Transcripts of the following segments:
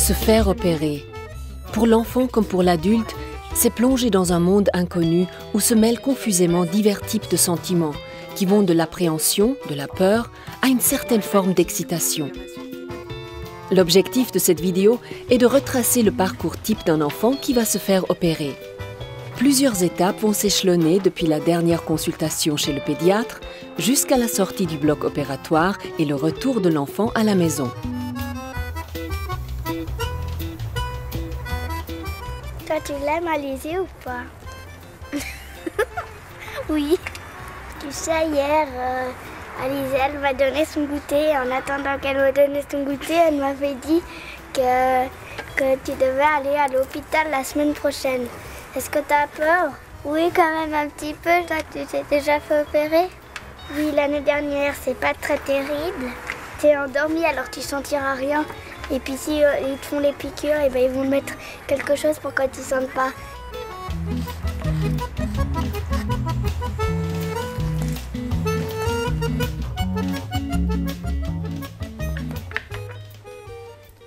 Se faire opérer. Pour l'enfant comme pour l'adulte, c'est plonger dans un monde inconnu où se mêlent confusément divers types de sentiments qui vont de l'appréhension, de la peur, à une certaine forme d'excitation. L'objectif de cette vidéo est de retracer le parcours type d'un enfant qui va se faire opérer. Plusieurs étapes vont s'échelonner depuis la dernière consultation chez le pédiatre jusqu'à la sortie du bloc opératoire et le retour de l'enfant à la maison. Toi, tu l'aimes Alizée ou pas? Oui. Tu sais, hier, Alizée, elle m'a donné son goûter. En attendant qu'elle me donne son goûter, elle m'avait dit que tu devais aller à l'hôpital la semaine prochaine. Est-ce que tu as peur? Oui, quand même un petit peu. Toi, tu t'es déjà fait opérer? Oui, l'année dernière, c'est pas très terrible. Tu es endormi, alors tu sentiras rien. Et puis si ils te font les piqûres, et ben, ils vont mettre quelque chose pour que tu ne sentes pas.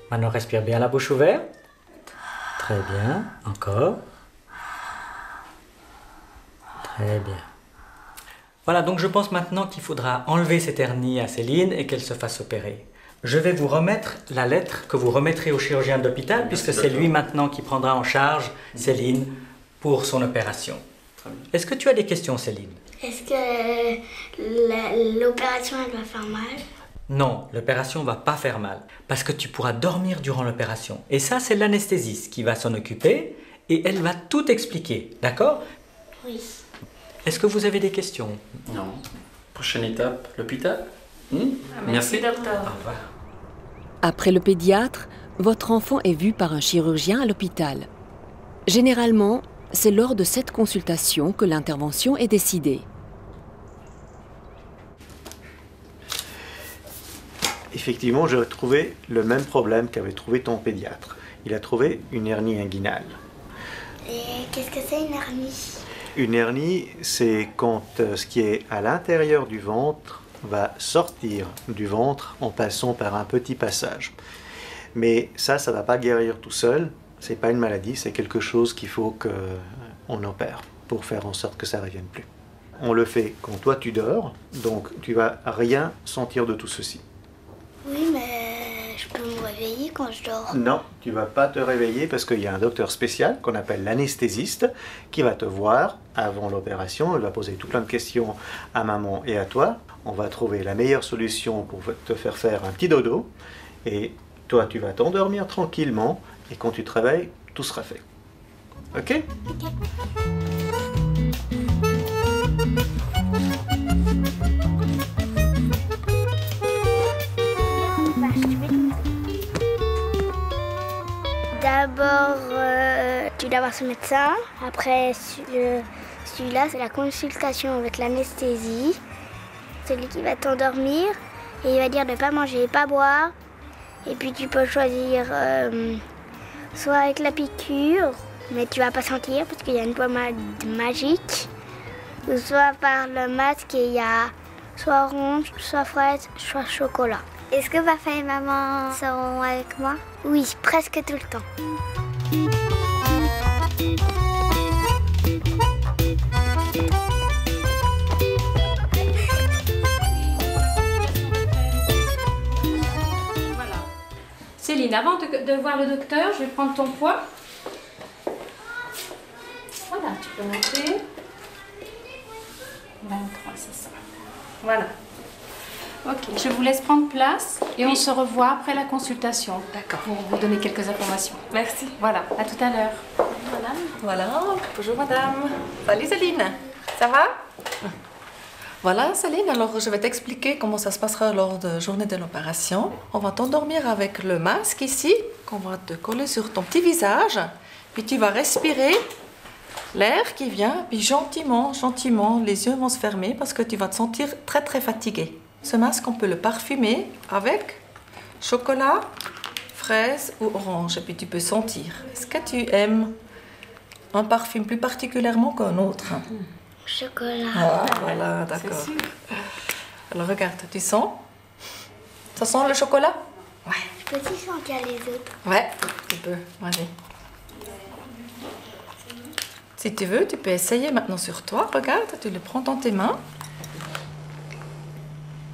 Maintenant, respire bien la bouche ouverte. Très bien. Encore. Très bien. Voilà, donc je pense maintenant qu'il faudra enlever cette hernie à Céline et qu'elle se fasse opérer. Je vais vous remettre la lettre que vous remettrez au chirurgien d'hôpital puisque c'est lui maintenant qui prendra en charge Céline pour son opération. Est-ce que tu as des questions, Céline? Est-ce que l'opération, elle va faire mal? Non, l'opération ne va pas faire mal parce que tu pourras dormir durant l'opération. Et ça, c'est l'anesthésiste qui va s'en occuper et elle va tout expliquer, d'accord? Oui. Est-ce que vous avez des questions? Non. Prochaine étape, l'hôpital. Merci, docteur. Au revoir. Après le pédiatre, votre enfant est vu par un chirurgien à l'hôpital. Généralement, c'est lors de cette consultation que l'intervention est décidée. Effectivement, j'ai trouvé le même problème qu'avait trouvé ton pédiatre. Il a trouvé une hernie inguinale. Et qu'est-ce que c'est une hernie? Une hernie, c'est quand ce qui est à l'intérieur du ventre va sortir du ventre en passant par un petit passage. Mais ça ne va pas guérir tout seul. C'est pas une maladie, c'est quelque chose qu'il faut qu'on opère pour faire en sorte que ça ne revienne plus. On le fait quand toi tu dors, donc tu vas rien sentir de tout ceci. Oui, mais je peux me réveiller quand je dors. Non, tu vas pas te réveiller parce qu'il y a un docteur spécial qu'on appelle l'anesthésiste qui va te voir avant l'opération. Il va poser tout plein de questions à maman et à toi. On va trouver la meilleure solution pour te faire faire un petit dodo. Et toi, tu vas t'endormir tranquillement. Et quand tu te réveilles, tout sera fait. Ok? Ok. D'abord, tu dois voir ce médecin. Après, celui-là, c'est la consultation avec l'anesthésie. Celui qui va t'endormir et il va dire de ne pas manger, pas boire. Et puis tu peux choisir soit avec la piqûre, mais tu vas pas sentir parce qu'il y a une pommade magique, ou soit par le masque et il y a soit orange, soit fraise, soit chocolat. Est-ce que papa et maman seront avec moi? Oui, presque tout le temps. Voilà. Céline, avant de voir le docteur, je vais prendre ton poids. Voilà, tu peux monter. 23, c'est ça. Voilà. Ok, je vous laisse prendre place et on se revoit après la consultation. D'accord. Pour vous donner quelques informations. Merci. Voilà, à tout à l'heure. Madame. Voilà, bonjour madame. Salut Céline, ça va? Voilà Céline, alors je vais t'expliquer comment ça se passera lors de la journée de l'opération. On va t'endormir avec le masque ici, qu'on va te coller sur ton petit visage. Puis tu vas respirer l'air qui vient, puis gentiment, gentiment, les yeux vont se fermer parce que tu vas te sentir très très fatigué. Ce masque, on peut le parfumer avec chocolat, fraise ou orange. Et puis tu peux sentir. Est-ce que tu aimes un parfum plus particulièrement qu'un autre? Chocolat. Ah, voilà, d'accord. Alors regarde, tu sens? Ça sent le chocolat? Ouais. peux aussi sentir les autres. Ouais, tu peux. Vas-y. Si tu veux, tu peux essayer maintenant sur toi. Regarde, tu le prends dans tes mains.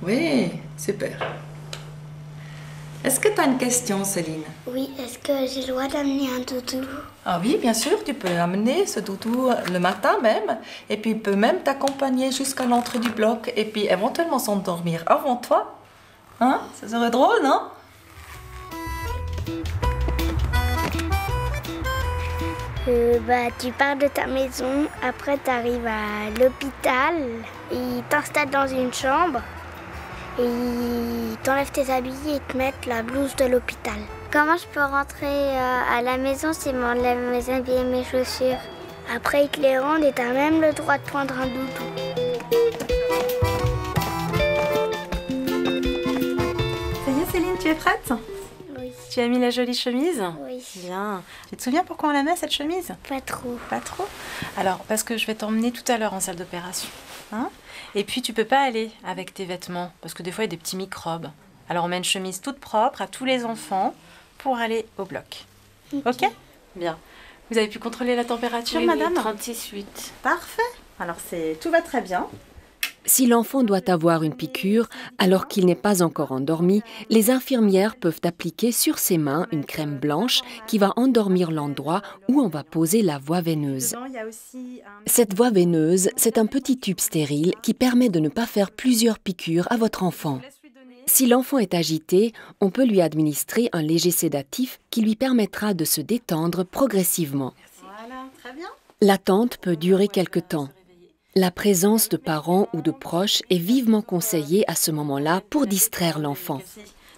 Oui, super. Est-ce que tu as une question, Céline? Oui, est-ce que j'ai le droit d'amener un doudou? Ah oui, bien sûr, tu peux amener ce doudou le matin même. Et puis, il peut même t'accompagner jusqu'à l'entrée du bloc. Et puis, éventuellement s'endormir avant toi. Hein? Ça serait drôle, non? Tu pars de ta maison, après tu arrives à l'hôpital, ils t'installent dans une chambre et ils t'enlèvent tes habits et te mettent la blouse de l'hôpital. Comment je peux rentrer à la maison si je m'enlève mes habits et mes chaussures? Après ils te les rendent et tu as même le droit de prendre un doudou. Ça y est Céline, tu es prête? Oui. Tu as mis la jolie chemise? Oui. Bien. Tu te souviens pourquoi on la met cette chemise? Pas trop. Pas trop? Alors, parce que je vais t'emmener tout à l'heure en salle d'opération. Hein? Et puis, tu peux pas aller avec tes vêtements, parce que des fois, il y a des petits microbes. Alors, on met une chemise toute propre à tous les enfants pour aller au bloc. Ok? Bien. Vous avez pu contrôler la température, madame? 36,8. Parfait. Alors, tout va très bien. Si l'enfant doit avoir une piqûre alors qu'il n'est pas encore endormi, les infirmières peuvent appliquer sur ses mains une crème blanche qui va endormir l'endroit où on va poser la voie veineuse. Dedans, il y a aussi Cette voie veineuse, c'est un petit tube stérile qui permet de ne pas faire plusieurs piqûres à votre enfant. Si l'enfant est agité, on peut lui administrer un léger sédatif qui lui permettra de se détendre progressivement. Voilà, très bien. L'attente peut durer quelque temps. La présence de parents ou de proches est vivement conseillée à ce moment-là pour distraire l'enfant.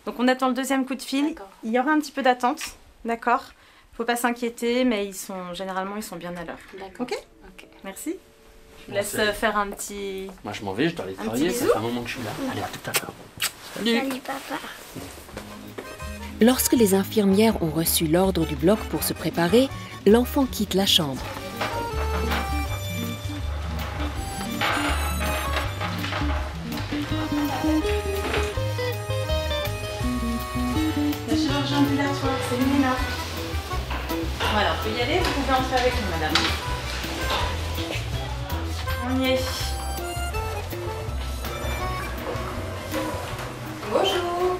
Donc on attend le deuxième coup de fil. Il y aura un petit peu d'attente, d'accord? Faut pas s'inquiéter, mais généralement ils sont bien à l'heure. Ok? Merci. Je vous laisse faire un petit... Moi je m'en vais, je dois aller travailler, ça fait un moment que je suis là. Allez, à tout à l'heure. Salut papa. Lorsque les infirmières ont reçu l'ordre du bloc pour se préparer, l'enfant quitte la chambre. La chirurgie ambulatoire, c'est Nina. Voilà, on peut y aller, vous pouvez entrer avec nous, madame. On y est. Bonjour.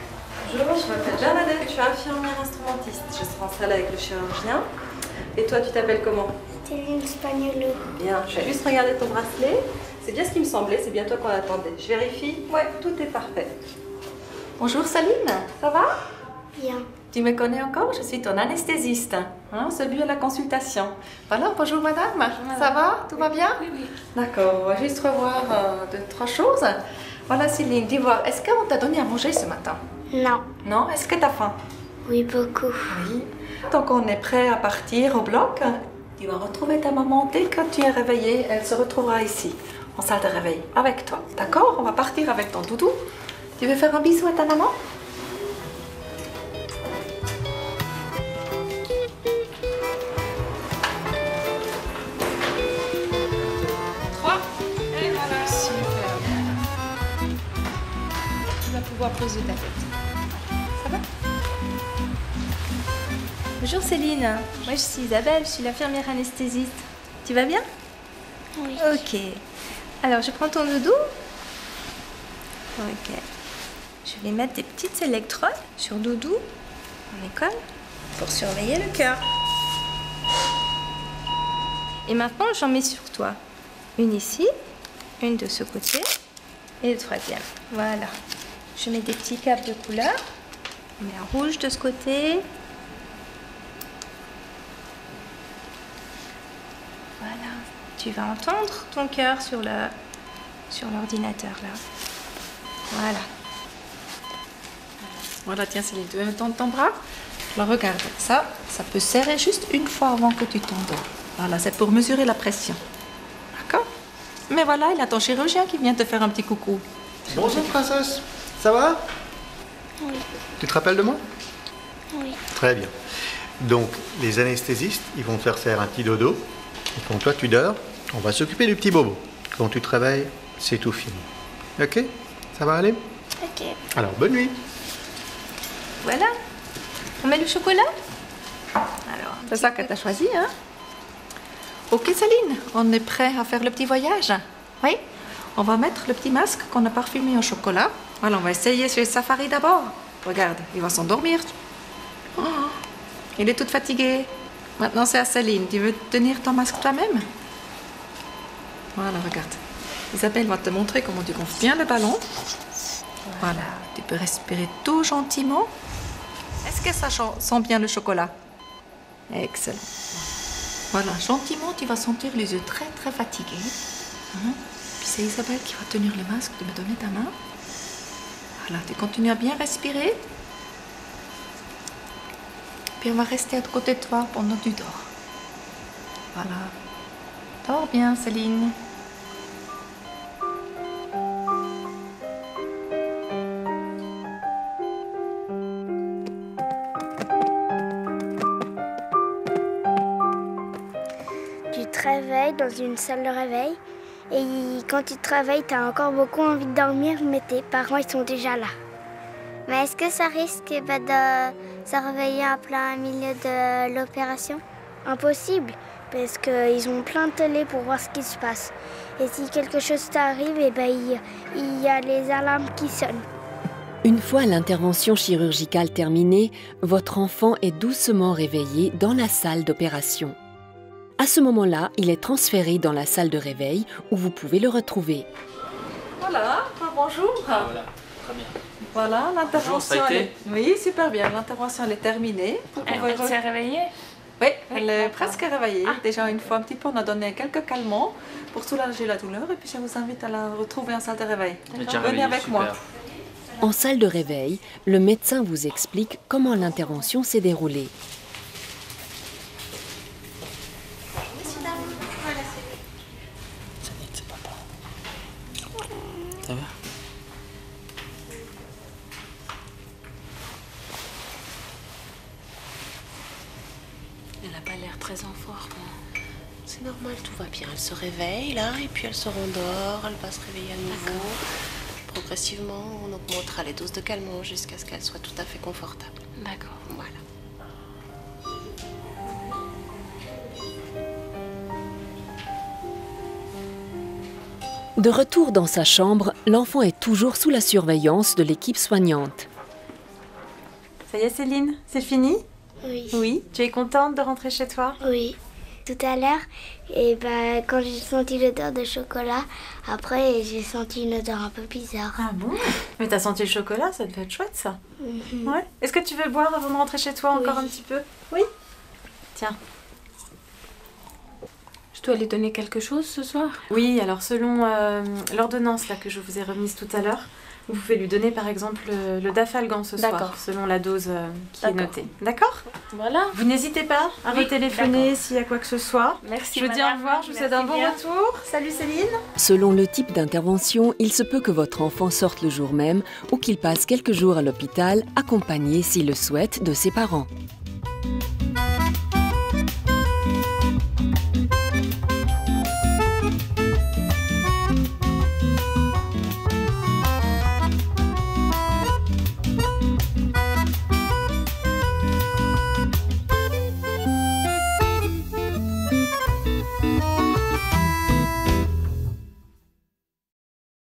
Bonjour, je m'appelle Janadette, je suis infirmière instrumentiste. Je serai en salle avec le chirurgien. Et toi, tu t'appelles comment? Céline Spagnolo. Bien, je vais juste regarder ton bracelet. C'est bien ce qui me semblait, c'est bien toi qu'on attendait. Je vérifie. Ouais, tout est parfait. Bonjour Saline, ça va? Bien. Tu me connais encore? Je suis ton anesthésiste. Hein, celui à la consultation. Voilà, bonjour madame. Ça va? Tout va bien? Oui, oui. D'accord, on va juste revoir deux, trois choses. Voilà Céline, dis-moi, est-ce qu'on t'a donné à manger ce matin? Non. Non? Est-ce que t'as faim? Oui, beaucoup. Oui. Donc on est prêt à partir au bloc. Tu vas retrouver ta maman dès que tu es réveillée. Elle se retrouvera ici, en salle de réveil, avec toi. D'accord? On va partir avec ton doudou. Tu veux faire un bisou à ta maman? Et voilà. Super. Tu vas pouvoir poser ta tête. Ça va? Bonjour Céline, moi je suis Isabelle, je suis l'infirmière anesthésiste. Tu vas bien? Oui. Ok. Alors je prends ton doudou. Ok. Je vais mettre des petites électrodes sur doudou, en école, pour surveiller le cœur. Et maintenant j'en mets sur toi. Une ici, une de ce côté et le troisième. Voilà. Je mets des petits câbles de couleur. On met un rouge de ce côté. Voilà, tu vas entendre ton cœur sur l'ordinateur là. Voilà. Voilà, tiens Céline, tu veux me tendre ton bras? Alors regarde, ça peut serrer juste une fois avant que tu t'endors. Voilà, c'est pour mesurer la pression. D'accord? Mais voilà, il y a ton chirurgien qui vient te faire un petit coucou. Bonjour princesse, ça va? Oui. Tu te rappelles de moi? Oui. Très bien. Donc les anesthésistes, ils vont te faire un petit dodo. Et quand toi tu dors, on va s'occuper du petit bobo. Quand tu te réveilles, c'est tout fini. Ok? Ça va aller? Ok. Alors bonne nuit. Voilà, On met le chocolat? Alors, c'est ça que tu as choisi, hein? Ok, Céline, on est prêt à faire le petit voyage? Oui? On va mettre le petit masque qu'on a parfumé au chocolat. Voilà, on va essayer chez Safari d'abord. Regarde, il va s'endormir. Oh, il est tout fatigué. Maintenant, c'est à Céline. Tu veux tenir ton masque toi-même? Voilà, regarde. Isabelle va te montrer comment tu gonfles bien le ballon. Voilà, tu peux respirer tout gentiment. Est-ce que ça sent bien le chocolat? Excellent. Voilà, gentiment, tu vas sentir les yeux très très fatigués. Hein? Puis c'est Isabelle qui va tenir le masque, de me donner ta main. Voilà, tu continues à bien respirer. Puis on va rester à côté de toi pendant que tu dors. Voilà. Dors bien, Céline. Tu te réveilles dans une salle de réveil et quand tu te réveilles, tu as encore beaucoup envie de dormir, mais tes parents ils sont déjà là. Mais est-ce que ça risque de se réveiller en plein milieu de l'opération? Impossible, parce qu'ils ont plein de télé pour voir ce qui se passe. Et si quelque chose t'arrive, il y a les alarmes qui sonnent. Une fois l'intervention chirurgicale terminée, votre enfant est doucement réveillé dans la salle d'opération. À ce moment-là, il est transféré dans la salle de réveil où vous pouvez le retrouver. Voilà, bonjour. Voilà, très bien. Voilà, l'intervention. Bonjour, ça a été? Oui, super bien. L'intervention elle est terminée. Elle s'est réveillée? Oui, elle est presque réveillée. Déjà une fois un petit peu, on a donné quelques calmants pour soulager la douleur. Et puis je vous invite à la retrouver en salle de réveil. Venez avec moi. En salle de réveil, le médecin vous explique comment l'intervention s'est déroulée. Ça va? Elle n'a pas l'air très en forme. C'est normal, tout va bien. Elle se réveille là et puis elle se rendort, elle va se réveiller à nouveau. Progressivement, on augmentera les doses de calmants jusqu'à ce qu'elle soit tout à fait confortable. D'accord. Voilà. De retour dans sa chambre, l'enfant est toujours sous la surveillance de l'équipe soignante. Ça y est, Céline, c'est fini? Oui. Oui. Tu es contente de rentrer chez toi? Oui. Tout à l'heure, quand j'ai senti l'odeur de chocolat, après j'ai senti une odeur un peu bizarre. Ah bon? Mais t'as senti le chocolat, ça devait être chouette ça. Mhm. Ouais. Est-ce que tu veux boire avant de rentrer chez toi encore un petit peu? Oui. Tiens. Je dois lui donner quelque chose ce soir? Oui, alors selon l'ordonnance là que je vous ai remise tout à l'heure, vous pouvez lui donner par exemple le dafalgan ce soir, selon la dose qui est notée. D'accord? Voilà. Vous n'hésitez pas à retéléphoner s'il y a quoi que ce soit. Merci. Je vous dis au revoir, je vous souhaite un bon retour. Salut Céline. Selon le type d'intervention, il se peut que votre enfant sorte le jour même ou qu'il passe quelques jours à l'hôpital, accompagné s'il le souhaite de ses parents.